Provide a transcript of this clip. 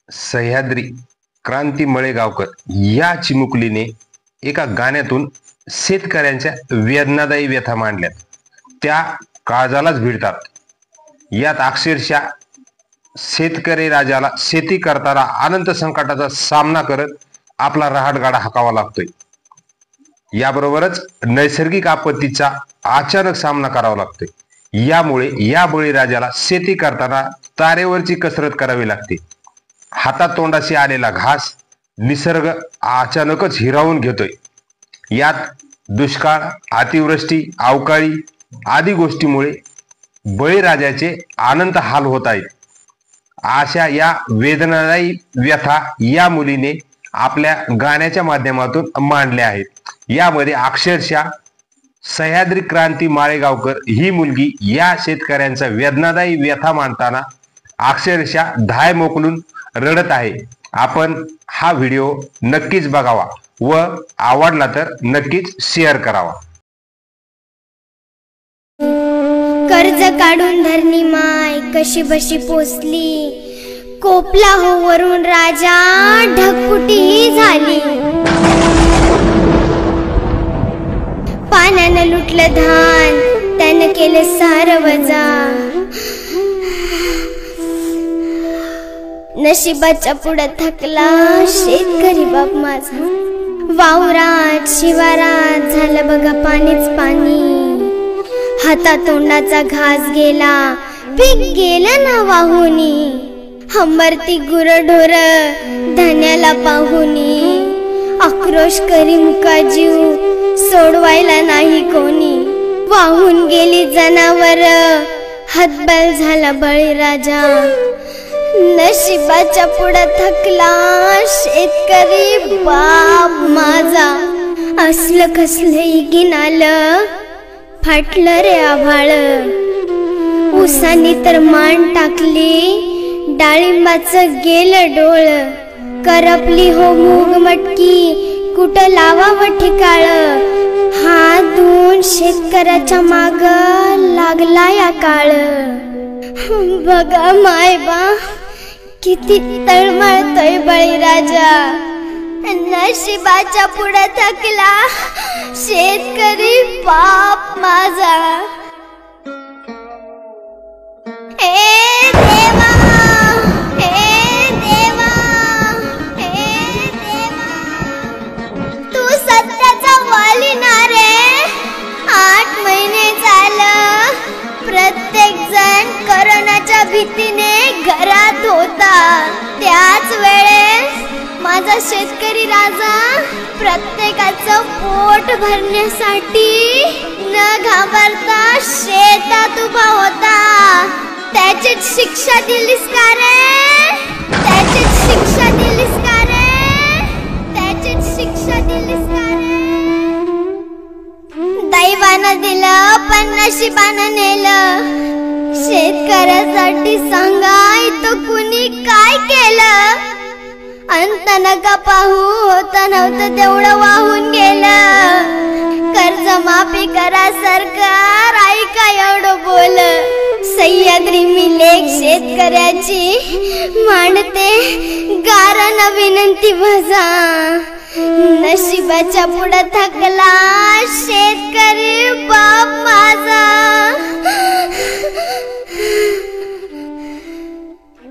सह्याद्री क्रांती मळेगावकर या चिमुकलीने एका गाण्यातून शेतकऱ्यांच्या वेदनादायी व्यथा मांडल्यात. त्या काळजालाच भिडतात. यात अक्षरशः शेतकरी राजाला शेती करताना अनंत संकटाचा सामना करत आपला रहाटगाडा हाकावा लागतोय. याबरोबरच नैसर्गिक आपत्तीचा अचानक सामना करावा लागतोय. यामुळे या बळीराजाला शेती करताना तारेवरची कसरत करावी लागते. हातातोंडाशी आलेला घास निसर्ग अचानकच हिरावून घेतोय. यात दुष्काळ, अतिवृष्टी, अवकाळी आदी गोष्टीमुळे बळीराजाचे अनंत हाल होत आहेत. अशा या वेदनादायी व्यथा या मुलीने आपल्या गाण्याच्या माध्यमातून मांडल्या आहेत. यामध्ये अक्षरशः सह्याद्री क्रांती माळेगावकर ही मुलगी या शेतकऱ्यांचा वेदनादायी व्यथा मांडताना अक्षरशः धाय मोकलून रडत आहे. आपण हा व्हिडिओ नक्कीच बघावा व आवडला तर नक्कीच शेअर करावा. कर्ज काढून धरणी माय कशी बशी पोचली, कोपला हो वरून राजा ढगफुटी झाली. पाण्यानं लुटलं धान, त्यानं केलं सारं वजा. नशिबाच्या पुढं थकला शेतकरी बाप माझा. वावरात शिवारात झालं बघा पाणीच पाणी. हातातोंडाचा घास गेला, पीक गेलं ना वाहुनी. हंबरती गुरढोर धान्याला पाहुनी. आक्रोश करी मुका जीव, सोडवायला नाही कोणी. वाहून गेली जनावर, हतबल झाला बळीराजा. नशिबाच्या पुढं थकला शेतकरी बाप माझा. असलं कसलं इगीन आलं, फाटलं रे आभाळ. उसानी तर मान टाकली, डाळिंबाचं गेलं डोळ. करपली हो मूग मटकी, कुठं लावावं ठिकाळ. हात धुवून शेतकऱ्याच्या माग लागला या काळ. बघा मायबा किती तळमळतोय बळीराजा. नशिबाच्या पुढे थकला शेतकरी बाप माझा. ए देवा, ए देवा, ए देवा, तू सत्याचा वाली ना रे. 8 महिने झालं प्रत्येक जण कोरोनाच्या भीतीने घरात होता. त्याच वेळेस माझा शेतकरी राजा प्रत्येकाचं पोट भरण्यासाठी न घाबरता शेतात उभा होता. त्याचीच शिक्षा दिलीस का रे? त्याचीच शिक्षा दिलीस का रे? त्याचीच शिक्षा दिलीस का रे? दैवानं दिलं पण नशिबानं नेलं. शेतकऱ्यासाठी सांगाय तो कुणी काय केलं. अंत नका पाहू, होतं नव्हतं तेवढं वाहून गेलं. कर्ज माफी करा सरकार, ऐका एवढं बोल. सह्याद्री मी लेख शेतकऱ्याची मांडते गारानं विनंती माझा. नशिबाच्या पुढं थकला शेतकरी बाप माझा.